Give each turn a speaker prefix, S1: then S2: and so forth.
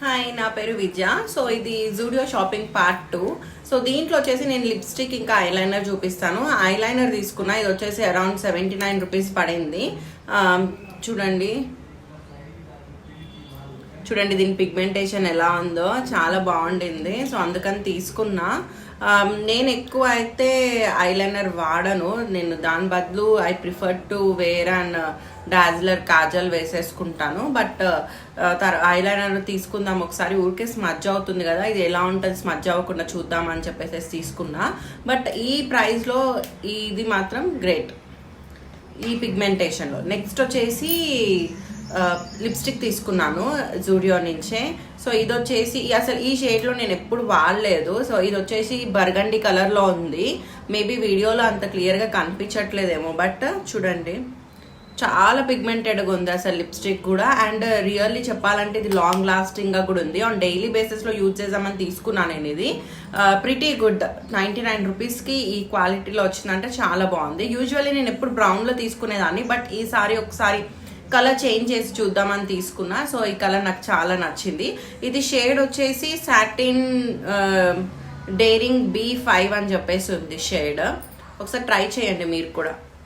S1: Hi, నా పేరు విద్య. So ఇది జూడియో షాపింగ్ పార్ట్ 2. సో దీంట్లో వచ్చేసి నేను లిప్స్టిక్ ఇంకా ఐలైనర్ చూపిస్తాను. ఐలైనర్ తీసుకున్నా, ఇది వచ్చేసి అరౌండ్ 79 రూపీస్ పడింది. చూడండి చూడండి దీని పిగ్మెంటేషన్ ఎలా ఉందో, చాలా బాగుండింది. సో అందుకని తీసుకున్నా. నేను ఎక్కువ అయితే ఐలైనర్ వాడను. నేను దాని బదులు I prefer to wear and dazzler kajal వేసేసుకుంటాను. బట్ ఐలైనర్ తీసుకుందాం ఒకసారి, ఊరికే స్మజ్ అవుతుంది కదా, ఇది ఎలా ఉంటుంది స్మజ్ అవ్వకుండా చూద్దాం అని చెప్పేసి తీసుకున్నా. బట్ ఈ ప్రైస్లో ఇది మాత్రం గ్రేట్ ఈ పిగ్మెంటేషన్లో. నెక్స్ట్ వచ్చేసి లిప్స్టిక్ తీసుకున్నాను జూడియో నుంచే. సో ఇది వచ్చేసి అసలు ఈ షేడ్లో నేను ఎప్పుడు వాడలేదు. సో ఇది వచ్చేసి బర్గండి కలర్లో ఉంది. మేబీ వీడియోలో అంత క్లియర్గా కనిపించట్లేదేమో, బట్ చూడండి చాలా పిగ్మెంటెడ్గా ఉంది అసలు లిప్స్టిక్ కూడా. అండ్ రియల్లీ చెప్పాలంటే ఇది లాంగ్ లాస్టింగ్గా కూడా ఉంది. ఆన్ డైలీ బేసిస్లో యూజ్ చేద్దామని తీసుకున్నాను నేను ఇది. Pretty good. 99 రూపీస్కి ఈ క్వాలిటీలో వచ్చిందంటే చాలా బాగుంది. యూజువల్లీ నేను ఎప్పుడు బ్రౌన్లో తీసుకునేదాన్ని, బట్ ఈసారి ఒకసారి కలర్ చేంజ్ చేసి చూద్దామని తీసుకున్నా. సో ఈ కలర్ నాకు చాలా నచ్చింది. ఇది షేడ్ వచ్చేసి సాటిన్ డేరింగ్ B5 అని చెప్పేసి ఉంది షేడ్. ఒకసారి ట్రై చేయండి మీరు కూడా.